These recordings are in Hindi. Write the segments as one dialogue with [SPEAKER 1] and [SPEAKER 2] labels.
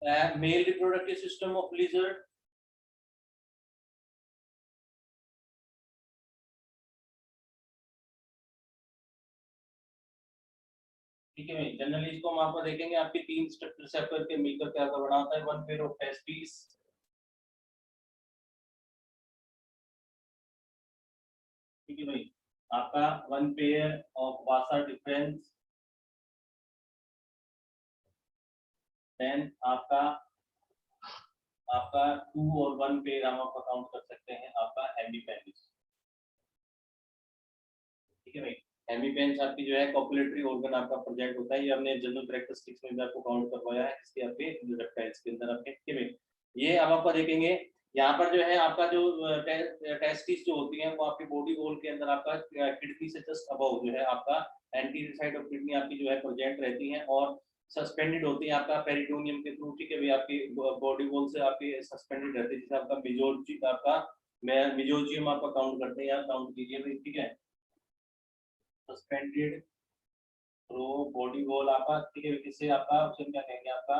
[SPEAKER 1] Male reproductive system of lizard, ठीक है भाई। जनरली इसको हम आपको देखेंगे आपके 3 स्ट्रक्चर से आपके मिलकर क्या बना होता है, वन पेयर ऑफ टेस्टिस, ठीक है भाई, आपका वन पेयर ऑफ वासा डिफरेंस, देन आपका आपका 2 और 1 पेयर हम आपका काउंट कर सकते हैं आपका हेमीपेनिस, ठीक है भाई। हेमीपेनिस आपकी जो है कॉपुलेटरी ऑर्गन आपका प्रोजेक्ट होता है, ये हमने जनरल कैरेक्टरिस्टिक्स में भी आपको काउंट करवाया है इसके आपके रेप्टाइल्स के अंदर आपके, ठीक है भाई। ये अब आपको देखेंगे यहाँ पर जो है आपका जो टेस्टिस जो होती है वो आपकी बॉडी वॉल के अंदर आपका किडनी से जस्ट अबव जो है आपका एंटीरियर साइड ऑफ किडनी आपकी जो है प्रोजेक्ट रहती है और सस्पेंडेड होती है आपका पेरिटोनियम के थ्रू, ठीक है भाई। आपकी बॉडी वॉल से आपकी सस्पेंडेड रहती है, जैसे आपका मिजोजी आपका मिजोजियम आपका काउंट करते हैं, काउंट कीजिए भाई, ठीक है। सस्पेंडेड थ्रू बॉडी वॉल आपका, ठीक है, किससे आपका ऑप्शन क्या कहेंगे आपका,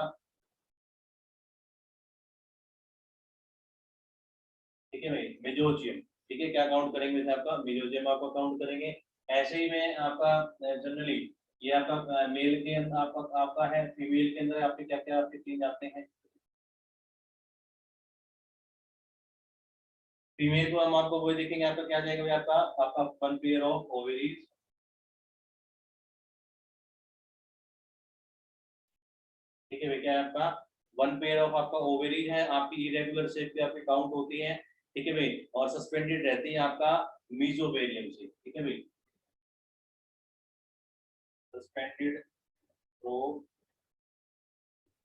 [SPEAKER 1] ठीक है भाई, मेजोजियम, ठीक है। क्या काउंट करेंगे जैसे आपका मेजोजियम आपका काउंट करेंगे। ऐसे ही में आपका जनरली ये आपका मेल के अंदर आपका है, फीमेल के अंदर आपके क्या क्या आपके चीज आते हैं। फीमेल को हम आपको वही देखेंगे, आपका क्या जाएगा भाई, आपका आपका वन पेयर ऑफ ओवरीज, ठीक है भाई। क्या है आपका वन पेयर ऑफ आपका ओवरीज है, आपकी इरेगुलर शेप पे आपकी काउंट होती है, ठीक है भाई, और सस्पेंडेड रहती है आपका मीजोवेरियम से, ठीक है भाई। सस्पेंडेड प्रो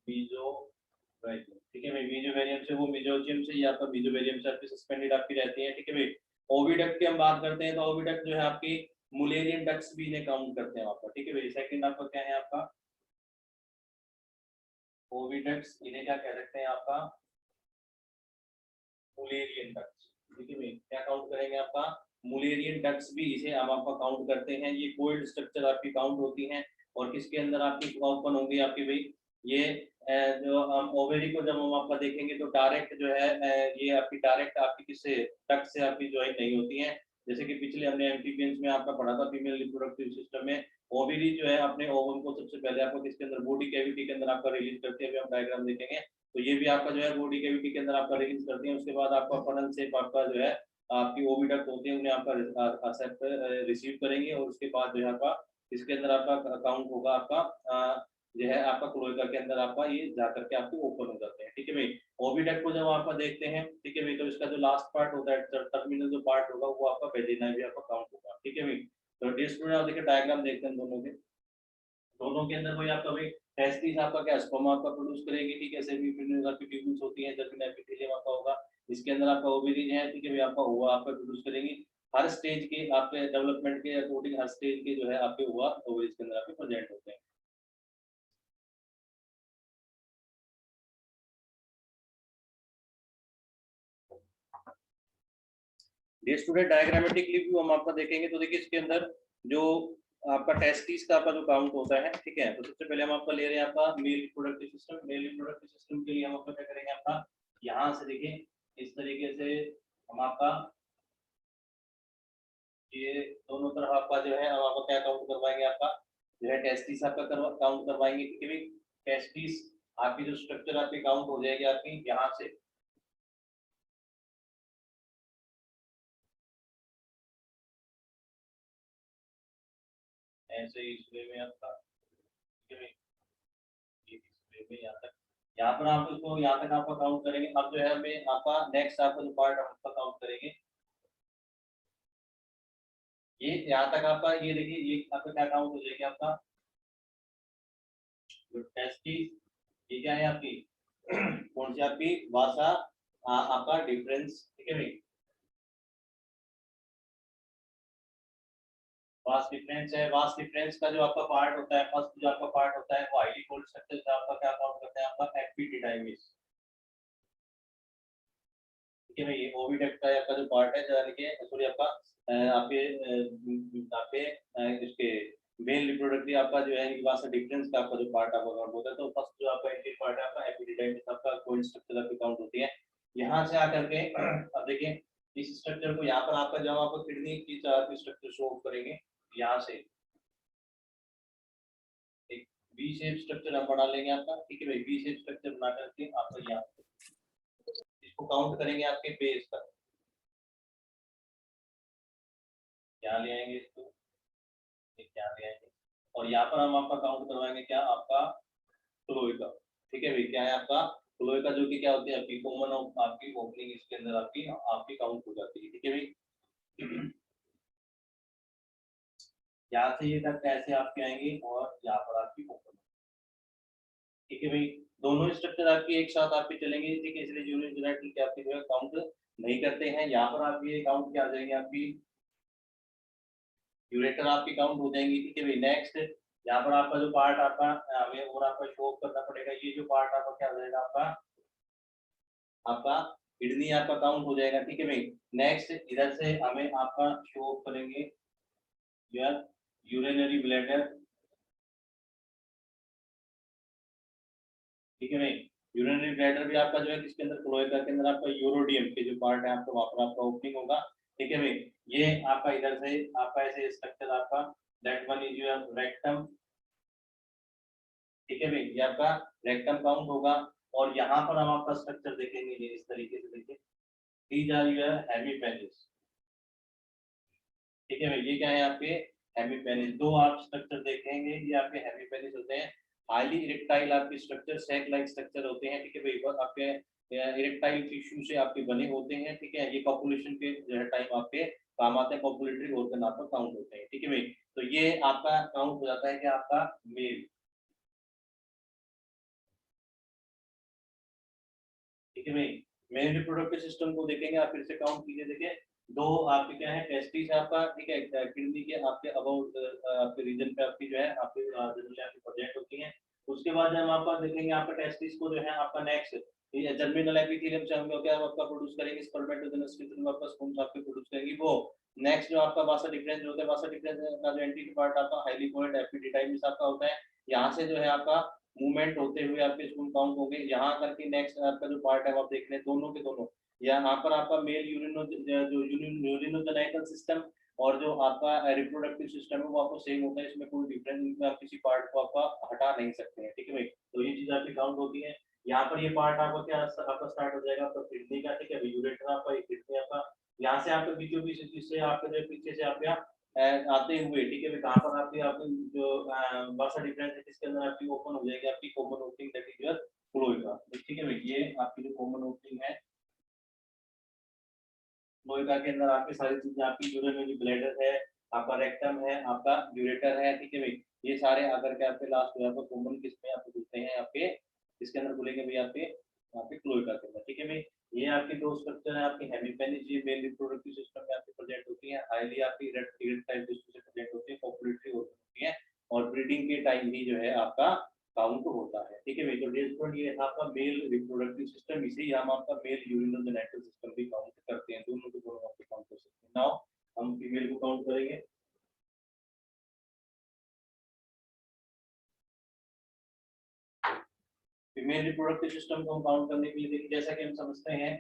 [SPEAKER 1] मीजोवेरियम, ठीक है भाई। मीजोवेरियम से वो मीजोजियम से या आपका मीजोवेरियम से आपकी सस्पेंडेड आपकी रहती है, ठीक है भाई। ओविडक्ट की हम बात करते हैं तो ओविडक्ट जो है आपकी मुलेरियन डक्ट्स भी इन्हें काउंट करते हैं आपका, ठीक है भाई। सेकंड आपका क्या है आपका ओविडक्ट्स, इन्हें क्या कह सकते हैं आपका मुलेरियन डक्ट्स, ठीक है भाई। क्या काउंट करेंगे आपका मुलेरियन डक्ट्स भी इसे हम आपका काउंट करते हैं। ये कोल्ड स्ट्रक्चर आपकी काउंट होती हैं और किसके अंदर आपकी ओपन होंगी आपकी भाई, ये जो हम ओवेरी को जब हम आपका देखेंगे तो डायरेक्ट जो है ये आपकी डायरेक्ट आपकी किससे डक्ट से आपकी ज्वाइन नहीं होती है, जैसे कि पिछले हमने एमपीपीएंस में आपका पढ़ा था फीमेल रिप्रोडक्टिव सिस्टम में। ओवेरी जो है अपने ओवम को सबसे पहले आपको किसके अंदर बॉडी कैविटी के अंदर आपका रिलीज करते हैं, हम डायग्राम देखेंगे तो ये भी आपका जो है बॉडी कैविटी के अंदर आपका रिलीज करती है। उसके बाद आपका फनल शेप आपका जो है आपकी ओविडक्ट होते हैं, उन्हें आपका एक्सेप्ट रिसीव करेंगे और उसके बाद जो है आपका इसके अंदर आपका अकाउंट होगा आपका जो है आपका क्लोएका के अंदर आपका ये जाकर के आपके ओपन हो जाते हैं, ठीक है भाई। ओविडक्ट को जब आपका देखते हैं, ठीक है भाई, तो इसका जो लास्ट पार्ट होता है टर्मिनल जो पार्ट होगा वो आपका वेजिना भी आपका काउंट होगा, ठीक है भाई। तो डिस्प्ले आप देखिए डायग्राम देखते हैं दोनों के, दोनों के अंदर कोई आपका भाई टेस्टिस आपका क्या स्पर्म आपका प्रोड्यूस करेगी, ठीक है। सेमीफिनल आपकी ट्यूब्यूल्स होती हैं, जर्मिनल एपिथेलियम आपका होगा, इसके अंदर आपका ओवरीज है, ठीक है भाई, आपका ओवा आपका प्रोड्यूस करेंगी। हर स्टेज के आपके डेवलपमेंट के अकॉर्डिंग हर स्टेज के जो है आपके ओवा ओवरीज के अंदर आपके प्रेजेंट होते हैं। डे स्टूडेंट डायग्रामेटिकली व्यू हम आपका देखेंगे तो देखिए इसके अंदर जो आपका टेस्टिस का आपका जो काउंट होता है, ठीक है। तो सबसे पहले हम आपका ले रहे हैं आपका male reproductive system. Male reproductive system के लिए हम आपका क्या करेंगे, आपका यहाँ से देखिए इस तरीके से हम आपका ये दोनों तरफ आपका जो है हम आपका क्या काउंट करवाएंगे, आपका जो है टेस्टिस आपका काउंट करवाएंगे, ठीक है। टेस्टिस आपकी जो स्ट्रक्चर आपकी काउंट हो जाएगी आपकी यहाँ से, ऐसे इस वे में आपका, ठीक है, इस वे में यहाँ तक, यहाँ पर आप इसको यहाँ तक आपका काउंट करेंगे। अब जो है हमें आपका नेक्स्ट आपका जो पार्ट हम उसका काउंट करेंगे, ये यहाँ तक आपका ये देखिए ये आपका क्या काउंट हो जाएगा आपका जो टेस्टिस, ये क्या है आपकी कौन सी आपकी वासा आपका डिफरेंस, ठीक है भाई। वास डिफरेंस है, वास डिफरेंस का जो आपका पार्ट होता है, फर्स्ट जो आपका पार्ट होता है वो हाईली कोल्ड स्ट्रक्चर का आपका क्या काउंट करते हैं, आपका एपिडिडाइमिस, ठीक है भाई। ये ओविडक्ट का आपका जो पार्ट है यानी कि सॉरी आपका आपके आपके इसके मेल रिप्रोडक्टिव आपका जो है वहाँ से डिफरेंस का आपका जो पार्ट आपका काउंट होता है। तो फर्स्ट जो आपका एंट्री पार्ट है आपका एपिडिडाइमिस आपका कोल्ड स्ट्रक्चर आपकी काउंट होती है। यहाँ से आकर के अब देखिए इस स्ट्रक्चर को यहाँ पर आपका जब आपको किडनी की स्ट्रक्चर शो करेंगे, यहाँ से एक वी शेप स्ट्रक्चर आप बना लेंगे आपका, ठीक है भाई। वी शेप स्ट्रक्चर बना करके आपका यहाँ इसको काउंट करेंगे आपके बेस पर, यहाँ ले आएंगे इसको, यहाँ ले आएंगे और यहाँ पर हम आपका काउंट करवाएंगे क्या आपका क्लोइका, ठीक है भाई। क्या है आपका क्लोइका, जो कि क्या होती है आपकी कॉमन आपकी ओपनिंग, इसके अंदर आपकी आपकी काउंट हो जाती है, ठीक है भाई। यहाँ से ये तक ऐसे आपके आएंगे और यहाँ पर आपकी ओपन, ठीक है भाई। दोनों स्ट्रक्चर आपकी एक साथ आपके चलेंगे, ठीक है, इसलिए यूनिट यूनिट के आपके जो है काउंट नहीं करते हैं। यहाँ पर आप ये काउंट क्या आ जाएंगे आपकी यूरेटर आपकी काउंट हो जाएंगी, ठीक है भाई। नेक्स्ट यहाँ पर आपका जो पार्ट आपका हमें और आपका शो करना पड़ेगा, ये जो पार्ट आपका क्या हो जाएगा आपका आपका किडनी आपका काउंट हो जाएगा, ठीक है भाई। नेक्स्ट इधर से हमें आपका शो करेंगे यार यूरिनरी ब्लैडर, ठीक है भाई। यूरिनरी ब्लैडर भी आपका जो है किसके अंदर क्लोएका के अंदर आपका यूरोडियम के जो पार्ट है आपका वहां पर आपका ओपनिंग होगा, ठीक है भाई। ये आपका इधर से आपका ऐसे स्ट्रक्चर आपका that one is your rectum, ठीक है भाई, ये आपका रेक्टम काउंट होगा। और यहाँ पर हम आपका स्ट्रक्चर देखेंगे ये इस तरीके से, देखिए दीज आर योर हेमीपेनिस, ठीक है भाई। ये क्या है आपके हेमीपेनिस, दो आप स्ट्रक्चर देखेंगे ये आपके हेमीपेनिस होते हैं। हाईली इरेक्टाइल आपके स्ट्रक्चर सैक लाइक स्ट्रक्चर होते हैं, ठीक है भाई। वो आपके इरेक्टाइल टिश्यू से आपके बने होते हैं, ठीक है। ये पॉपुलेशन के जो है टाइम आपके काम आते हैं, पॉपुलेटरी ऑर्गन आपका काउंट होते हैं, ठीक है भाई। तो ये आपका काउंट हो जाता है कि आपका मेल, ठीक है भाई। मेल रिप्रोडक्टिव सिस्टम को देखेंगे आप, फिर से काउंट कीजिए, देखिए दो आपके क्या है टेस्टिस है आपका, ठीक है, किडनी के आपके अबाउट आपके रीजन पे आपकी जो है आपकी जनरली आपकी प्रोजेक्ट होती है। उसके बाद हम आपका देखेंगे आपका टेस्टिस को जो है आपका नेक्स्ट ये जर्मिनल एपिथेलियम से हम लोग क्या आपका प्रोड्यूस करेंगे, स्पर्मेटोजेनस के थ्रू आपका स्पून आपके प्रोड्यूस करेंगी वो। नेक्स्ट जो आपका वासा डिफरेंस होता है, वासा डिफरेंस का जो एंटीटी पार्ट आपका हाईली कोएड एपिडिडाइमिस आपका होता है। यहाँ से जो है आपका मूवमेंट होते हुए आपके स्पून काउंट होंगे। यहाँ करके नेक्स्ट आपका जो पार्ट है वो आप देख रहे हैं दोनों के दोनों, यहाँ पर आपका मेल यूरिनो जो यूरिनोजेनाइटल सिस्टम और जो आपका रिप्रोडक्टिव सिस्टम है वो आपको सेम होता है, इसमें कोई डिफरेंस नहीं, आप किसी पार्ट को आपका हटा नहीं सकते हैं, ठीक है भाई। तो ये चीज आपकी काउंट होती है। यहाँ पर ये पार्ट आपका क्या आपका स्टार्ट हो जाएगा आपका किडनी का, ठीक है, यूरेटर आपका किडनी आपका, यहाँ से आपके बीचों बीच इससे आपके जो पीछे से आपका आते हुए, ठीक है भाई, कहाँ पर आपकी आपकी जो बसा डिफरेंस है जिसके अंदर आपकी ओपन हो जाएगी आपकी common opening, that is your cloaca, ठीक है भाई। ये आपकी जो कॉमन ओपनिंग है क्लोएका के अंदर आपकी सारी चीजें आपकी यूरिनरी ब्लैडर है, आपका रेक्टम है, आपका यूरेटर है, ठीक है भाई। ये सारे आकर के आपके लास्ट में आपको कॉमन किसमें आपको दिखते हैं आपके इसके अंदर बोलेंगे भाई आपके आपके क्लोएका के अंदर, ठीक है भाई। ये आपके दो स्ट्रक्चर है आपकी हेमीपेनिस, ये मेल रिप्रोडक्टिव सिस्टम में आपकी प्रेजेंट होती है, हाईली आपकी इरेक्टाइल टिश्यू से प्रेजेंट होती है, पॉपुलेटरी होती है और ब्रीडिंग के टाइम ही जो है आपका काउंट होता है, ठीक है भाई। तो डियर ये आपका मेल रिप्रोडक्टिव सिस्टम, इसे ही हम आपका मेल यूरिनोजेनिटल सिस्टम भी काउंट करते हैं, दोनों को दोनों आपके काउंट कर सकते हैं। नाउ हम फीमेल को काउंट करेंगे। फीमेल रिप्रोडक्टिव सिस्टम को हम काउंट करने के लिए देखिए जैसा कि हम समझते हैं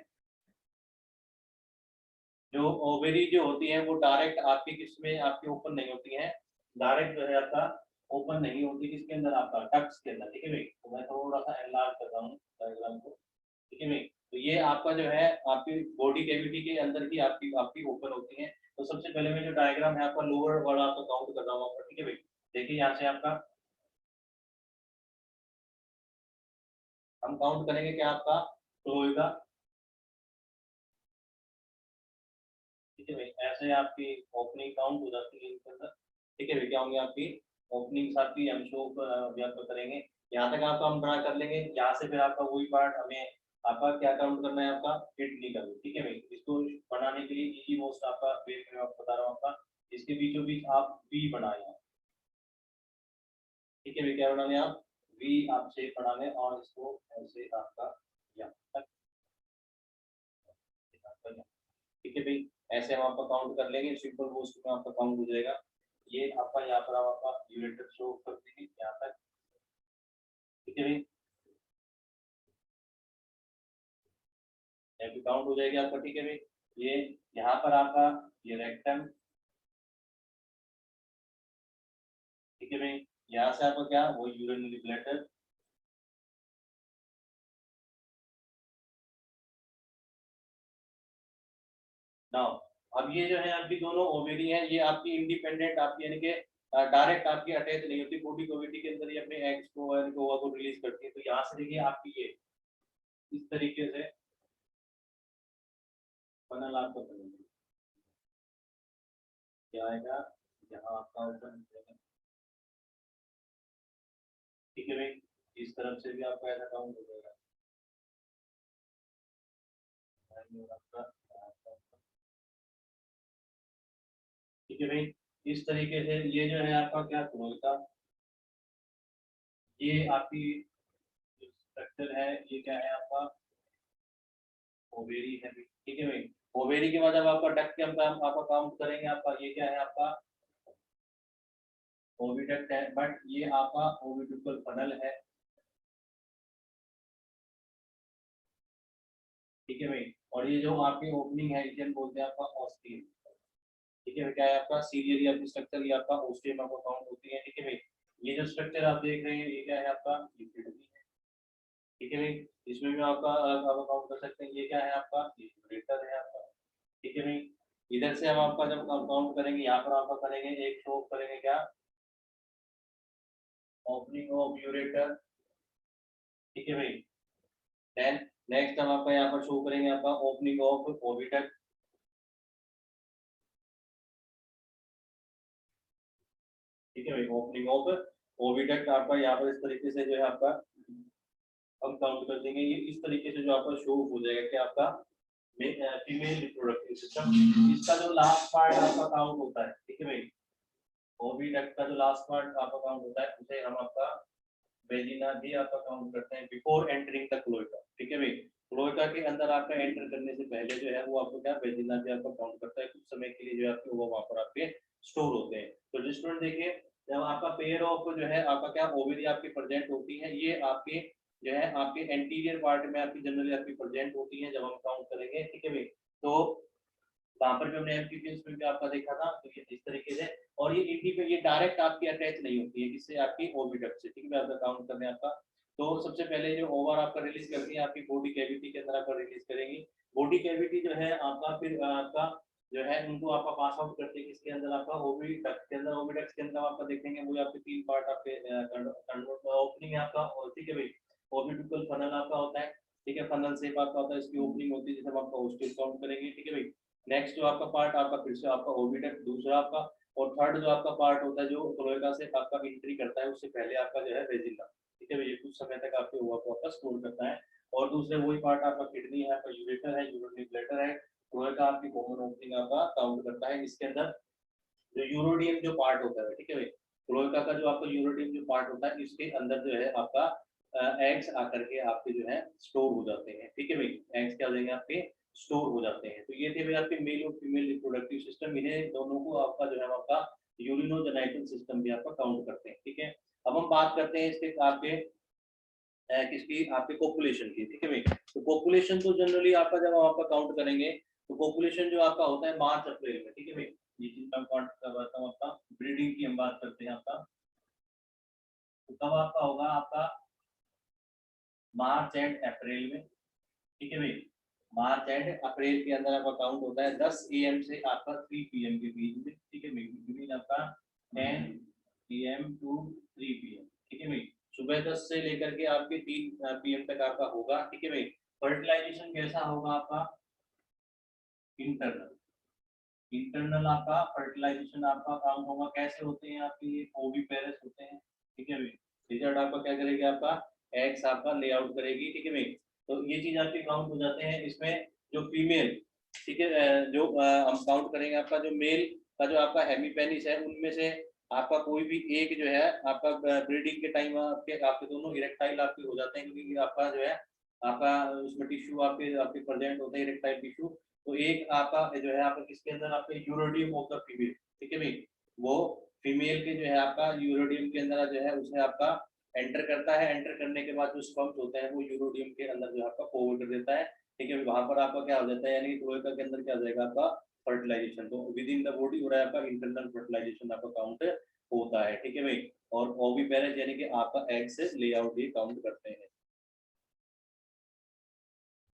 [SPEAKER 1] जो ओवेरी जो होती है वो डायरेक्ट आपकी किसमें आपकी ओपन नहीं होती है, डायरेक्ट जो है आपका ओपन नहीं होती किसके अंदर आपका डक्ट्स के अंदर, ठीक है भाई। तो मैं थोड़ा सा एनलार्ज कर रहा हूँ डायग्राम को, ठीक है भाई। तो ये आपका जो है आपकी बॉडी कैविटी के अंदर ही आपकी आपकी ओपन होती है। तो सबसे पहले मैं जो डायग्राम है आपका लोअर वाला आपका काउंट कर रहा हूँ आपका, ठीक है भाई। देखिए यहाँ से आपका हम काउंट करेंगे क्या आपका क्लोएका, ठीक है भाई। ऐसे आपकी ओपनिंग काउंट हो जाती है इसके अंदर, ठीक है भाई। क्या होंगे आपकी ओपनिंग आपकी हम शो व्याप्त करेंगे, यहाँ तक आपका हम बना कर लेंगे। यहाँ से फिर आपका वही पार्ट हमें आपका क्या काउंट करना है आपका किडनी का, ठीक है भाई। इसको बनाने के लिए इजी मोस्ट आपका वे मैं आपको बता रहा हूँ आपका, इसके बीचों बीच आप वी बनाए, ठीक है भाई। क्या बना लें आप वी आप शेप बना लें और इसको ऐसे आपका यहाँ तक, ठीक है भाई। ऐसे हम आपका काउंट कर लेंगे, सिंपल मोस्ट में आपका काउंट हो जाएगा। ये आपका यहाँ पर आपका यूरेटर शो कर देंगे यहाँ तक, ठीक है भाई, काउंट हो जाएगी आपका, ठीक है भाई। ये यहाँ पर आपका ये रेक्टम, ठीक है भाई, यहाँ से आपका क्या वो यूरिनरी ब्लैडर, नाउ अब ये जो है आपकी दोनों ओवेरी है, ये आपकी इंडिपेंडेंट आपकी यानी कि डायरेक्ट आपकी अटैच नहीं होती, बॉडी कैविटी के अंदर ये अपने एग्स को और ओवा को रिलीज करती है। तो यहाँ से देखिए आपकी ये इस तरीके से फनल आपका बनेगा, क्या आएगा यहाँ आपका ओपन, ठीक है भाई, इस तरफ से भी आपका ऐसा काउंट हो जाएगा, ठीक है भाई। इस तरीके से ये जो है आपका क्या क्लोएका, ये आपकी स्ट्रक्चर है, ये क्या है आपका ओवेरी है, ठीक है भाई। ओवेरी के बाद अब आपका डक्ट के अंदर आपका काउंट करेंगे, आपका ये क्या है आपका ओविडक्ट है, बट ये आपका ओविडुकल फनल है, ठीक है भाई। और ये जो आपकी ओपनिंग है इसे हम बोलते हैं आपका ऑस्टियम, ठीक है, क्या है आपका सीरियली आपकी स्ट्रक्चर, ये आपका ऑस्टियम आपका काउंट होती है, ठीक है भाई। ये जो स्ट्रक्चर आप देख रहे हैं ये क्या है आपका किडनी है, ठीक है भाई, इसमें भी आपका आप काउंट कर सकते हैं, ये क्या है आपका यूरेटर है आपका, ठीक है भाई। इधर से हम आपका जब काउंट करेंगे यहाँ पर आपका करेंगे एक शो करेंगे क्या ओपनिंग ऑफ यूरेटर, ठीक है भाई। देन नेक्स्ट हम आपका यहाँ पर शो करेंगे आपका ओपनिंग ऑफ ओविडक्ट, ठीक है भाई, ओपनिंग ऑफ ओविडक्ट आपका यहाँ पर इस तरीके से जो है आपका हम काउंट कर देंगे, ये इस तरीके से जो आपका शो हो जाएगा कि आपका फीमेल रिप्रोडक्टिव सिस्टम, इसका जो लास्ट पार्ट आपका काउंट होता है, ठीक है भाई, ओविडक्ट का जो लास्ट पार्ट आपका काउंट होता है उसे हम आपका वेजिना भी आपका काउंट करते हैं बिफोर एंटरिंग द क्लोएका, ठीक है भाई। क्लोएका के अंदर आपका एंटर करने से पहले जो है वो आपको क्या वेजिना भी आपका काउंट करता है, कुछ समय के लिए जो है आपके वो वहां पर आपके स्टोर होते हैं। तो स्टूडेंट देखिए जब आपका पेयर ऑफ जो है आपका क्या ओवरी आपकी प्रेजेंट होती है, ये आपके जो है आपके एंटीरियर पार्ट में आपकी जनरली आपकी प्रेजेंट होती है जब हम काउंट करेंगे, ठीक है भाई। तो वहां पर भी हमने एमपीपीएस में भी आपका देखा था, तो ये इस तरीके से, और ये इंडी पे ये डायरेक्ट आपकी अटैच नहीं होती है, किससे आपकी ओविडक्ट से, ठीक है, आपका काउंट करने आपका। तो सबसे पहले जो ओवर आपका रिलीज करती है आपकी बॉडी कैविटी के अंदर आपका रिलीज करेंगी, बॉडी कैविटी जो है आपका फिर आपका जो है उनको आपका पास आउट करते हैं किसके अंदर आपका ओविडक्ट के अंदर, ओविडक्ट के अंदर आपका देखेंगे वो आपके तीन पार्ट आपके कन्वर्ट ओपनिंग है आपका, और ठीक है भाई ओविडुकल फनल आपका होता है, ठीक है, फनल शेप आपका होता है, इसकी ओपनिंग होती है जिसे हम आपका ओस्टियल काउंट करेंगे, ठीक है भाई। नेक्स्ट जो आपका पार्ट आपका फिर से आपका ओविडक्ट दूसरा आपका, और थर्ड जो आपका पार्ट होता है जो क्लोएका से आपका एंट्री करता है उससे पहले आपका जो है वेजिना, ठीक है, ये कुछ समय तक आपके ओवा को आपका स्टोर करता है। और दूसरे वही पार्ट आपका किडनी है, आपका यूरेटर है, यूरिनरी ब्लैडर है, क्लोएका आपकी कॉमन ओपनिंग आपका काउंट करता है। इसके अंदर जो यूरोडियम जो पार्ट होता है, ठीक है भाई, क्लोएका का जो आपका यूरोडियम जो पार्ट होता है इसके अंदर जो है आपका एग्स आकर के आपके जो है स्टोर हो जाते हैं, ठीक है भाई, एग्स क्या हो जाएंगे आपके स्टोर हो जाते हैं। तो ये थे भाई आपके मेल और फीमेल रिप्रोडक्टिव सिस्टम, इन्हें दोनों को आपका जो है आपका यूरिनोजेनाइटल सिस्टम भी आपका काउंट करते हैं, ठीक है। अब हम बात करते हैं इसके आपके किसकी आपके पॉपुलेशन की, ठीक है भाई। तो पॉपुलेशन तो जनरली आपका जब हम आपका काउंट करेंगे तो पॉपुलेशन जो आपका होता है मार्च अप्रैल में, ठीक है भाई, ये चीज मैं काउंट करवाता हूँ आपका, ब्रीडिंग की हम बात करते हैं आपका, तो कब आपका होगा आपका मार्च एंड अप्रैल में, ठीक है भाई, मार्च एंड अप्रैल के अंदर आपका काउंट होता है 10 AM से आपका 3 PM के बीच में, ठीक है भाई, बिटवीन आपका 10 AM टू 3 PM, ठीक है भाई, सुबह 10 से लेकर के आपके 3 PM तक आपका होगा, ठीक है भाई। फर्टिलाइजेशन कैसा होगा आपका इंटरनल, इंटरनल आपका फर्टिलाइजेशन आपका काम होगा, कैसे होते हैं आपके ये ओविपेरस होते हैं, ठीक है भाई, रिजल्ट आपका क्या करेगी आपका एग्स आपका लेआउट करेगी, ठीक है भाई। तो ये चीज आपके काउंट हो जाते हैं इसमें जो फीमेल, ठीक है, जो हम काउंट करेंगे आपका जो मेल का जो आपका हेमीपेनिस है उनमें से आपका कोई भी एक जो है आपका ब्रीडिंग के टाइम आपके आपके दोनों इरेक्टाइल आपके हो जाते हैं, क्योंकि आपका जो है आपका उसमें टिश्यू आपके आपके प्रेजेंट होते हैं इरेक्टाइल टिश्यू। तो एक आपका जो है आपका किसके अंदर आपके यूरोडियम ऑफ द फीमेल, ठीक है भाई, वो फीमेल के जो है आपका यूरोडियम के अंदर जो है उसे आपका एंटर करता है, एंटर करने के बाद जो स्पर्म्स होते हैं वो यूरोडियम के अंदर जो है आपका फॉरवर्ड कर देता है, ठीक है। वहां पर आपका क्या हो जाता है, यानी क्लोएका के अंदर क्या हो जाएगा आपका फर्टिलाइजेशन, तो विद इन द बॉडी हो रहा है आपका इंटरनल फर्टिलाइजेशन आपका काउंट होता है, ठीक है भाई। और ओविपेरेज यानी कि आपका एग से ले आउट ये काउंट करते हैं।